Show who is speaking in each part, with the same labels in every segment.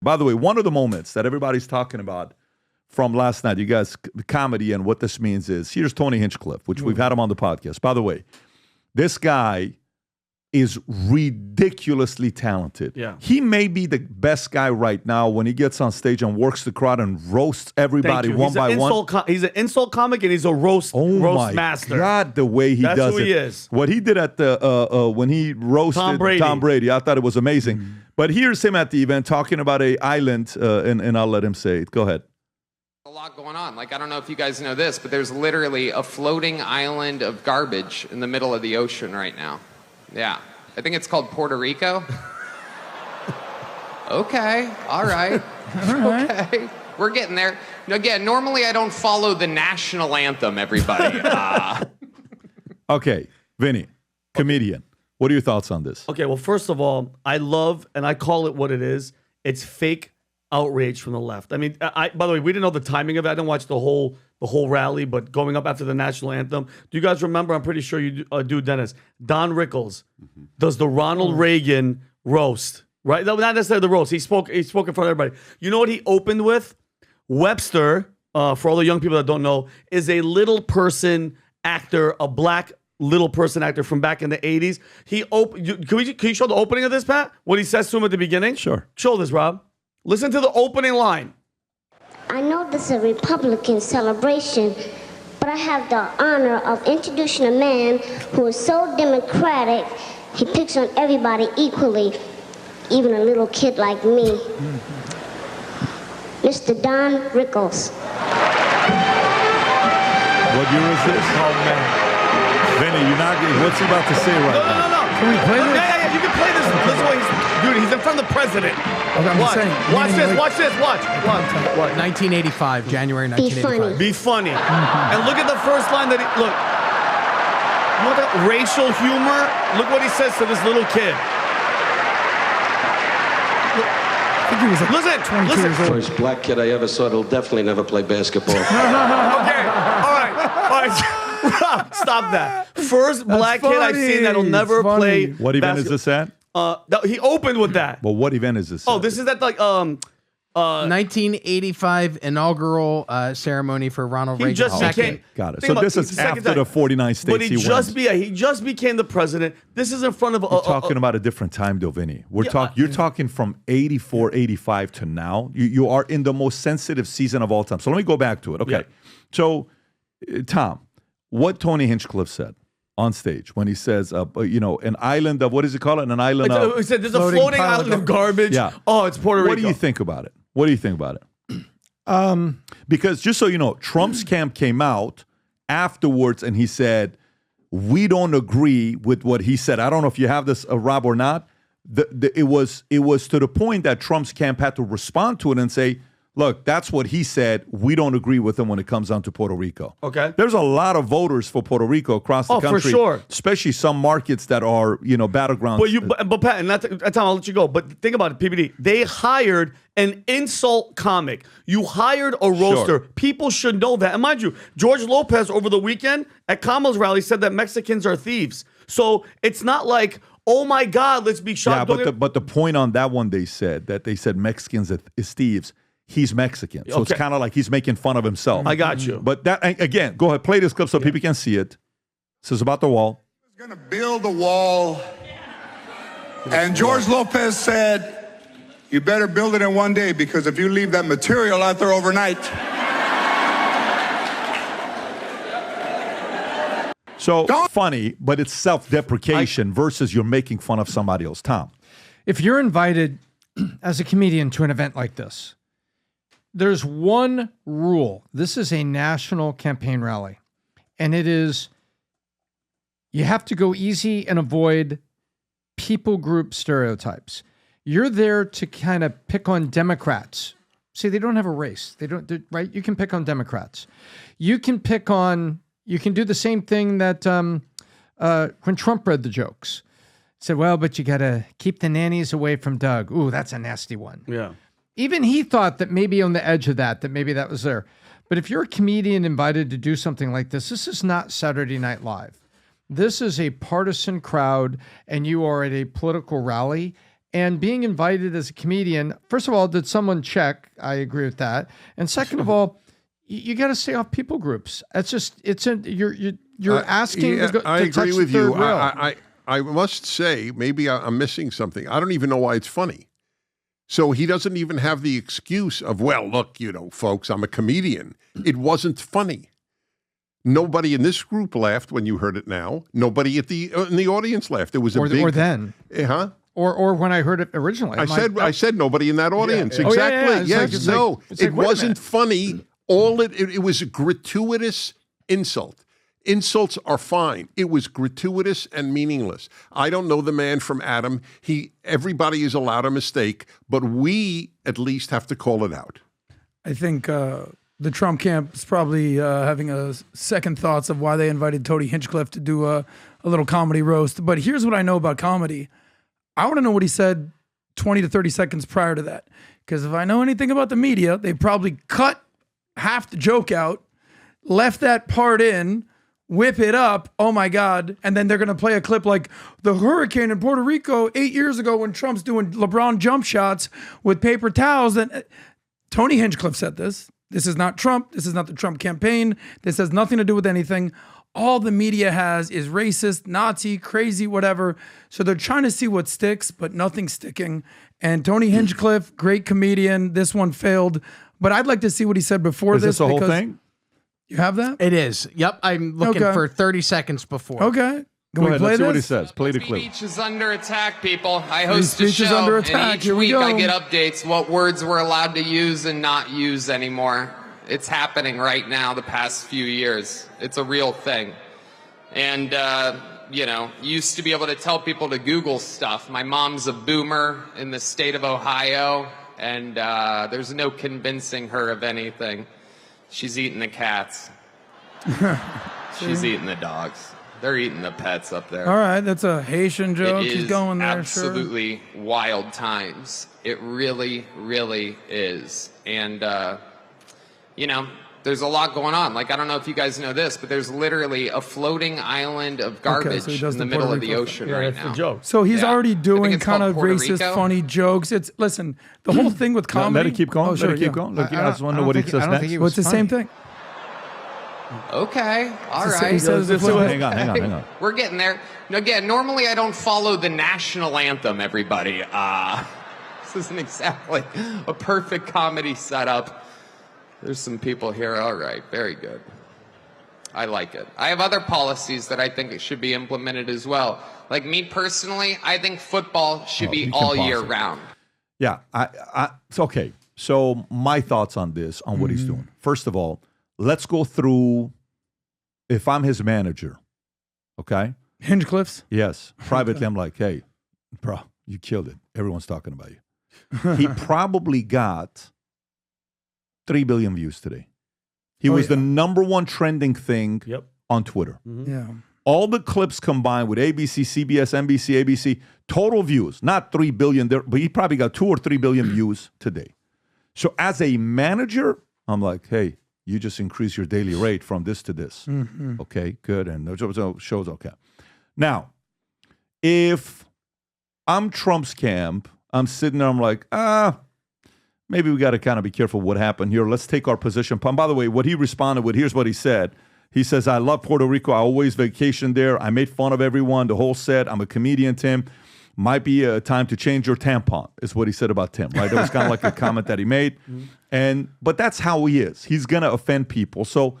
Speaker 1: By the way, one of the moments that everybody's talking about from last night, you guys, comedy and what this means is, here's Tony Hinchcliffe, which we've had him on the podcast. By the way, this guy is ridiculously talented.
Speaker 2: Yeah.
Speaker 1: He may be the best guy right now when he gets on stage and works the crowd and roasts everybody one by one.
Speaker 2: He's an insult comic and he's a roast master.
Speaker 1: God, the way he does it.
Speaker 2: That's who he is.
Speaker 1: What he did at the when he roasted Tom Brady, I thought it was amazing. Mm-hmm. But here's him at the event talking about an island, and I'll let him say it. Go ahead.
Speaker 3: A lot going on. Like, I don't know if you guys know this, but there's literally a floating island of garbage in the middle of the ocean right now. Yeah. I think it's called Puerto Rico. Okay. All right. Okay. We're getting there. Now, again, normally I don't follow the national anthem, everybody.
Speaker 1: Okay. Vinny, comedian. What are your thoughts on this?
Speaker 2: Okay, well, first of all, I love, and I call it what it is. It's fake outrage from the left. I mean, by the way, we didn't know the timing of it. I didn't watch the whole rally, but going up after the national anthem. Do you guys remember? I'm pretty sure you do, Dennis. Don Rickles does the Ronald Reagan roast, right? No, not necessarily the roast. He spoke in front of everybody. You know what he opened with? Webster, for all the young people that don't know, is a little person actor, a black little person actor from back in the 80s. Can you show the opening of this, Pat? What he says to him at the beginning?
Speaker 1: Sure.
Speaker 2: Show this, Rob. Listen to the opening line.
Speaker 4: I know this is a Republican celebration, but I have the honor of introducing a man who is so democratic, he picks on everybody equally, even a little kid like me. Mr. Don Rickles.
Speaker 1: What year is this?
Speaker 2: Oh, man.
Speaker 1: Vinny, you're not getting, what's he about to say right now?
Speaker 2: No.
Speaker 5: Can we play this?
Speaker 2: Yeah, you can play this. Listen what he's in front of the president.
Speaker 5: Okay, I'm
Speaker 2: watch.
Speaker 5: saying,
Speaker 2: Watch this. Watch.
Speaker 5: 1985, January 1985.
Speaker 2: Be funny. And look at the first line that you know that racial humor? Look what he says to this little kid.
Speaker 5: I think he was like 22 years old.
Speaker 6: First black kid I ever saw that'll definitely never play basketball.
Speaker 2: Okay, all right. Rob, stop that. First black kid I've seen that'll never play.
Speaker 1: What event is this at?
Speaker 2: He opened with that.
Speaker 1: Well, what event is this?
Speaker 2: Oh, this is at like
Speaker 5: 1985 inaugural ceremony for Ronald Reagan.
Speaker 2: He just became.
Speaker 1: Got it. So this is after the 49 states
Speaker 2: But he just became the president. This is in front of.
Speaker 1: We're talking about a different time, though, Vinny. You're talking from 84, 85 to now. You are in the most sensitive season of all time. So let me go back to it. Okay.
Speaker 2: Yeah.
Speaker 1: So, Tom, what Tony Hinchcliffe said on stage when he says, an island of, what does he call it? An island of.
Speaker 2: He said there's a floating island of garbage.
Speaker 1: Yeah.
Speaker 2: Oh, it's Puerto Rico.
Speaker 1: What do you think about it? Because just so you know, Trump's camp came out afterwards and he said, we don't agree with what he said. I don't know if you have this, Rob, or not. It was to the point that Trump's camp had to respond to it and say, look, that's what he said. We don't agree with him when it comes down to Puerto Rico.
Speaker 2: Okay.
Speaker 1: There's a lot of voters for Puerto Rico across the country.
Speaker 2: For sure.
Speaker 1: Especially some markets that are, battlegrounds.
Speaker 2: But Pat, and that's time I'll let you go. But think about it, PBD. They hired an insult comic. You hired a roaster. Sure. People should know that. And mind you, George Lopez over the weekend at Kamala's rally said that Mexicans are thieves. So it's not like, oh my God, let's be shocked.
Speaker 1: Yeah, but the point on that one, they said Mexicans is thieves. He's Mexican. So It's kind of like he's making fun of himself.
Speaker 2: I got you.
Speaker 1: But that, again, go ahead, play this clip so people can see it. This is about the wall.
Speaker 7: He's going to build a wall. And George Lopez said, you better build it in one day because if you leave that material out there overnight.
Speaker 1: So funny, but it's self-deprecation versus you're making fun of somebody else. Tom.
Speaker 8: If you're invited as a comedian to an event like this, there's one rule. This is a national campaign rally, and it is you have to go easy and avoid people group stereotypes. You're there to kind of pick on Democrats. See, they don't have a race. Right? You can pick on Democrats. You can do the same thing that when Trump read the jokes. Said, well, but you got to keep the nannies away from Doug. Ooh, that's a nasty one.
Speaker 2: Yeah.
Speaker 8: Even he thought that maybe on the edge of that maybe that was there. But if you're a comedian invited to do something like this is not Saturday Night Live. This is a partisan crowd, and you are at a political rally, And being invited as a comedian, first of all, did someone check? I agree with that. And second of all, you got to stay off people groups. You're asking to
Speaker 9: I
Speaker 8: to
Speaker 9: agree
Speaker 8: touch
Speaker 9: with
Speaker 8: the
Speaker 9: you.
Speaker 8: third rail.
Speaker 9: I must say, maybe I'm missing something. I don't even know why it's funny. So he doesn't even have the excuse of, well, look, folks, I'm a comedian. It wasn't funny. Nobody in this group laughed when you heard it now. Nobody in the audience laughed. It was a big...
Speaker 8: Or then.
Speaker 9: Huh?
Speaker 8: Or when I heard it originally.
Speaker 9: I said nobody in that audience.
Speaker 8: Yeah.
Speaker 9: Exactly.
Speaker 8: It's like,
Speaker 9: It wasn't funny. It was a gratuitous insult. Insults are fine. It was gratuitous and meaningless. I don't know the man from Adam. Everybody is allowed a mistake, but we at least have to call it out.
Speaker 10: I think the Trump camp is probably having a second thoughts of why they invited Tony Hinchcliffe to do a little comedy roast. But here's what I know about comedy. I want to know what he said 20 to 30 seconds prior to that. Because if I know anything about the media, they probably cut half the joke out, left that part in, whip it up, oh my God, and then they're going to play a clip like the hurricane in Puerto Rico 8 years ago when Trump's doing LeBron jump shots with paper towels. And Tony Hinchcliffe said this. This is not Trump. This is not the Trump campaign. This has nothing to do with anything. All the media has is racist, Nazi, crazy, whatever. So they're trying to see what sticks, but nothing's sticking. And Tony Hinchcliffe, great comedian. This one failed. But I'd like to see what he said before
Speaker 1: Is this the whole thing?
Speaker 10: You have that?
Speaker 5: It is. Yep. I'm looking for 30 seconds before.
Speaker 10: Okay.
Speaker 1: Go ahead. Let's see what he says. Play the clip.
Speaker 3: Speech is under attack, people. I host a
Speaker 10: speech is
Speaker 3: show,
Speaker 10: under attack.
Speaker 3: and each
Speaker 10: Here we
Speaker 3: week
Speaker 10: go.
Speaker 3: I get updates what words we're allowed to use and not use anymore. It's happening right now the past few years. It's a real thing. And, used to be able to tell people to Google stuff. My mom's a boomer in the state of Ohio, and there's no convincing her of anything. She's eating the cats. She's eating the dogs. They're eating the pets up there.
Speaker 10: All right, that's a Haitian joke.
Speaker 3: It
Speaker 10: He's
Speaker 3: is
Speaker 10: going there,
Speaker 3: absolutely wild times. It really, really is. And, there's a lot going on. Like, I don't know if you guys know this, but there's literally a floating island of garbage in the middle of the ocean right now.
Speaker 2: The joke.
Speaker 10: So he's already doing
Speaker 3: it's
Speaker 10: kind
Speaker 3: called
Speaker 10: of
Speaker 3: Puerto
Speaker 10: racist,
Speaker 3: Rico.
Speaker 10: funny jokes. Listen, the whole thing with comedy.
Speaker 1: Let it keep going.
Speaker 10: Oh, sure,
Speaker 1: Let it keep
Speaker 10: yeah.
Speaker 1: going. Look, I just want to know what he says next.
Speaker 10: Well, it's the same thing.
Speaker 3: Okay, all
Speaker 10: He
Speaker 3: right.
Speaker 10: says it's a
Speaker 1: Hang on.
Speaker 3: We're getting there. Now, again, normally I don't follow the national anthem, everybody. This isn't exactly a perfect comedy setup. There's some people here. All right, very good. I like it. I have other policies that I think it should be implemented as well. Like me personally, I think football should be all year round.
Speaker 1: Yeah, it's okay. So my thoughts on this, on what he's doing. First of all, let's go through, if I'm his manager, okay?
Speaker 10: Hinchcliffe's?
Speaker 1: Yes. Privately, I'm like, hey, bro, you killed it. Everyone's talking about you. He probably got 3 billion views today. He was the number one trending thing on Twitter.
Speaker 10: Yeah.
Speaker 1: All the clips combined with ABC, CBS, NBC, ABC, total views, not 3 billion there, but he probably got 2 or 3 billion views today. So as a manager, I'm like, hey, you just increase your daily rate from this to this. Okay, good. And the show's okay. Now, if I'm Trump's camp, I'm sitting there, I'm like, maybe we got to kind of be careful what happened here. Let's take our position. And by the way, what he responded with, here's what he said. He says, I love Puerto Rico. I always vacation there. I made fun of everyone, the whole set. I'm a comedian, Tim. Might be a time to change your tampon, is what he said about Tim, right? That was kind of like a comment that he made. But that's how he is. He's going to offend people. So,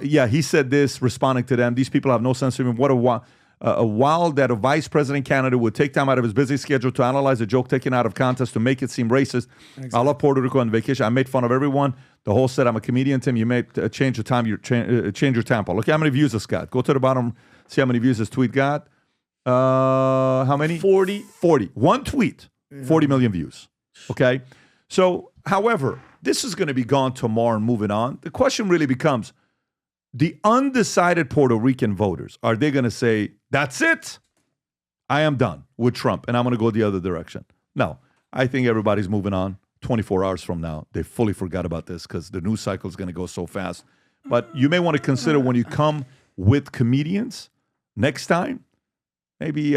Speaker 1: he said this, responding to them. These people have no sense of humor. What a while that a vice president candidate would take time out of his busy schedule to analyze a joke taken out of context to make it seem racist. Exactly. I love Puerto Rico on vacation. I made fun of everyone. The whole set, I'm a comedian, Tim. You made change the time. You change your tempo. Look how many views this got. Go to the bottom, see how many views this tweet got. How many? 40. One tweet, 40 million views. Okay? So, however, this is going to be gone tomorrow and moving on. The question really becomes, the undecided Puerto Rican voters, are they going to say, that's it? I am done with Trump, and I'm going to go the other direction. No, I think everybody's moving on. 24 hours from now, they fully forgot about this because the news cycle is going to go so fast. But you may want to consider when you come with comedians next time, maybe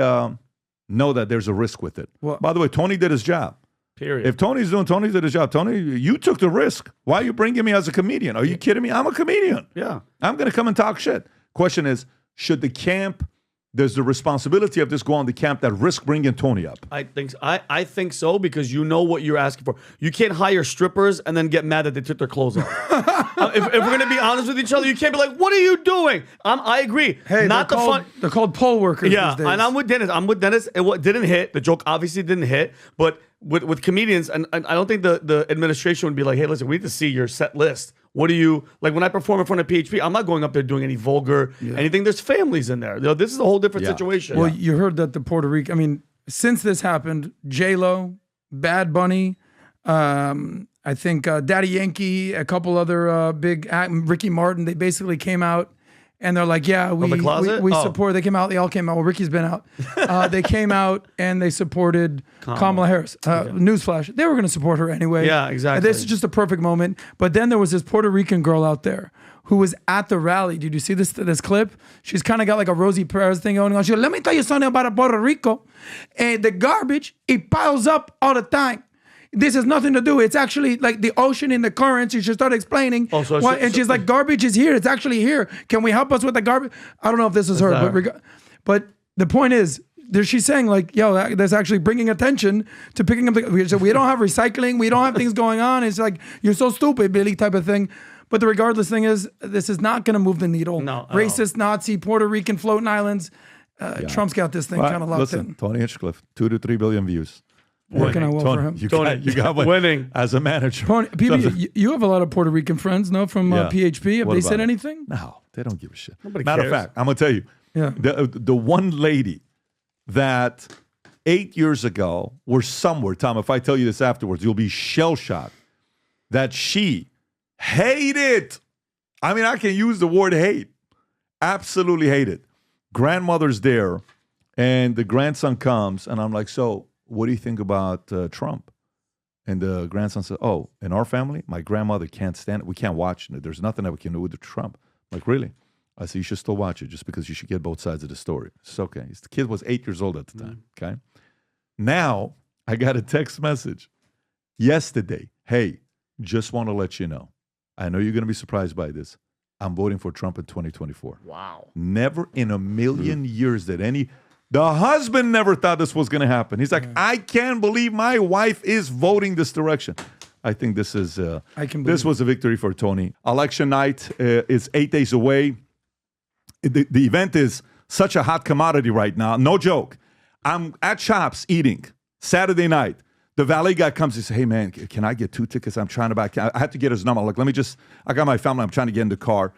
Speaker 1: know that there's a risk with it.
Speaker 10: Well-
Speaker 1: By the way, Tony did his job.
Speaker 2: Period.
Speaker 1: If Tony did his job. Tony, you took the risk. Why are you bringing me as a comedian? Are you kidding me? I'm a comedian.
Speaker 2: Yeah.
Speaker 1: I'm going to come and talk shit. Question is, should the camp, there's the responsibility of this go on the camp that risk bringing Tony up?
Speaker 2: I think so because you know what you're asking for. You can't hire strippers and then get mad that they took their clothes off. If we're going to be honest with each other, you can't be like, "What are you doing?" I agree.
Speaker 10: Hey,
Speaker 2: Not
Speaker 10: they're called poll workers
Speaker 2: Yeah,
Speaker 10: these days.
Speaker 2: and I'm with Dennis. It didn't hit. The joke obviously didn't hit. But with comedians, and I don't think the administration would be like, "Hey, listen, we need to see your set list. What do you like?" When I perform in front of PHP, I'm not going up there doing any vulgar anything. There's families in there. This is a whole different situation.
Speaker 10: Well, you heard that the Puerto Rico. I mean, since this happened, J-Lo, Bad Bunny, I think Daddy Yankee, a couple other Ricky Martin. They basically came out and they're like, "Yeah, we support." They came out. They all came out. Well, Ricky's been out. They came out and they supported Kamala Harris. Newsflash: they were going to support her anyway.
Speaker 2: Yeah, exactly.
Speaker 10: This is just a perfect moment. But then there was this Puerto Rican girl out there who was at the rally. Did you see this clip? She's kind of got like a Rosie Perez thing going on. She goes, "Let me tell you something about Puerto Rico. The garbage, it piles up all the time. This has nothing to do. It's actually like the ocean in the currents." She started explaining. And she's like, "Garbage is here. It's actually here. Can we help us with the garbage?" I don't know if this is her, but the point is, she's saying like, "Yo, that's actually bringing attention to picking up so we don't have recycling. We don't have things going on. It's like, you're so stupid, Billy," type of thing. But the regardless thing is, this is not going to move the needle.
Speaker 2: No,
Speaker 10: racist, Nazi, Puerto Rican floating islands. Trump's got this thing kind of locked in.
Speaker 1: Tony Hinchcliffe, 2 to 3 billion views.
Speaker 10: Working out well
Speaker 1: Tony,
Speaker 10: for him.
Speaker 1: You got
Speaker 2: winning
Speaker 1: as a manager.
Speaker 10: PB, you have a lot of Puerto Rican friends, no? From PHP. Have they said anything?
Speaker 1: No, they don't give a shit.
Speaker 2: Nobody
Speaker 1: Matter
Speaker 2: cares.
Speaker 1: of fact, I'm going to tell you. The one lady that 8 years ago were somewhere, Tom, if I tell you this afterwards, you'll be shell-shocked, that she hated, I mean, I can use the word hate, absolutely hate it. Grandmother's there, and the grandson comes, and I'm like, "So, what do you think about Trump?" And the grandson said, "Oh, in our family, my grandmother can't stand it. We can't watch it. There's nothing that we can do with Trump." I'm like, "Really?" I said, "You should still watch it just because you should get both sides of the story." It's okay. The kid was 8 years old at the time, okay? Now, I got a text message yesterday. "Hey, just want to let you know. I know you're going to be surprised by this. I'm voting for Trump in 2024.
Speaker 2: Wow.
Speaker 1: Never in a million years did the husband never thought this was going to happen. He's like, "I can't believe my wife is voting this direction." I think this is this was a victory for Tony. Election night is 8 days away. The event is such a hot commodity right now. No joke. I'm at Chops eating Saturday night. The valet guy comes and says, "Hey, man, can I get 2 tickets? I'm trying to buy. I have to get his number." I'm like, I got my family. I'm trying to get in the car.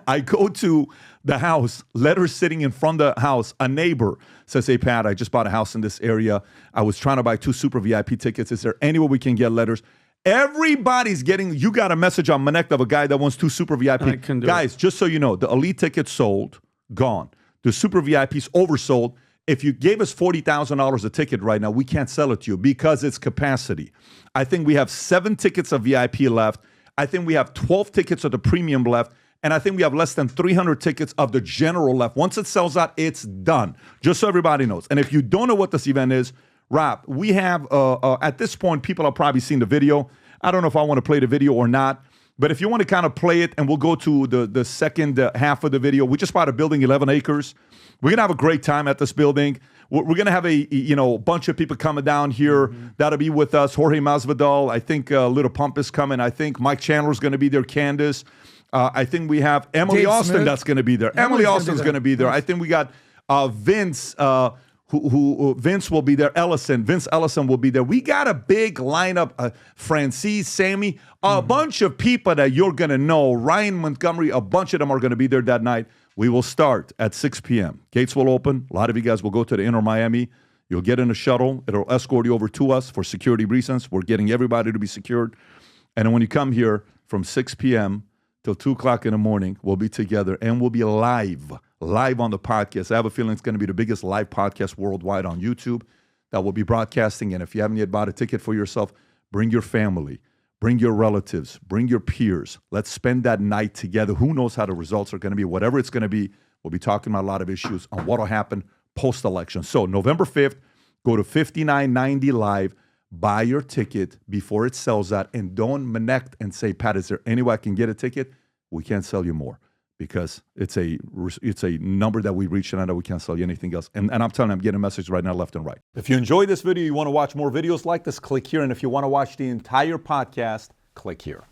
Speaker 1: I go to the house, letter sitting in front of the house. A neighbor says, "Hey, Pat, I just bought a house in this area. I was trying to buy 2 super VIP tickets. Is there any way we can get letters?" Everybody's getting, you got a message on Manect of a guy that wants 2 super VIP. Guys, just so you know, the elite tickets sold, gone. The super VIPs oversold. If you gave us $40,000 a ticket right now, we can't sell it to you because it's capacity. I think we have 7 tickets of VIP left. I think we have 12 tickets of the premium left. And I think we have less than 300 tickets of the general left. Once it sells out, it's done. Just so everybody knows. And if you don't know what this event is, Rob, we have, at this point, people have probably seen the video. I don't know if I want to play the video or not. But if you want to kind of play it, and we'll go to the second half of the video. We just bought a building, 11 acres. We're going to have a great time at this building. We're going to have a bunch of people coming down here. That'll be with us. Jorge Masvidal. I think Little Pump is coming. I think Mike Chandler's going to be there. Candace. I think we have Emily
Speaker 10: Dave
Speaker 1: Austin
Speaker 10: Smith.
Speaker 1: That's going to be there. Emily Austin's going to be there. I think we got Vince, who Vince will be there. Vince Ellison will be there. We got a big lineup. Francis, Sammy, a bunch of people that you're going to know. Ryan Montgomery, a bunch of them are going to be there that night. We will start at 6 p.m. Gates will open. A lot of you guys will go to the Inner Miami. You'll get in a shuttle. It'll escort you over to us for security reasons. We're getting everybody to be secured. And then when you come here from 6 p.m. till 2 o'clock in the morning, we'll be together and we'll be live on the podcast. I have a feeling it's going to be the biggest live podcast worldwide on YouTube that will be broadcasting. And if you haven't yet bought a ticket for yourself, bring your family, bring your relatives, bring your peers. Let's spend that night together. Who knows how the results are going to be? Whatever it's going to be, we'll be talking about a lot of issues on what will happen post-election. So November 5th, go to $59.90 live, buy your ticket before it sells out, and don't connect and say, Pat, is there any way I can get a ticket? We can't sell you more because it's a number that we reach and we can't sell you anything else. And I'm telling you, I'm getting a message right now, left and right. If you enjoyed this video, you want to watch more videos like this, click here. And if you want to watch the entire podcast, click here.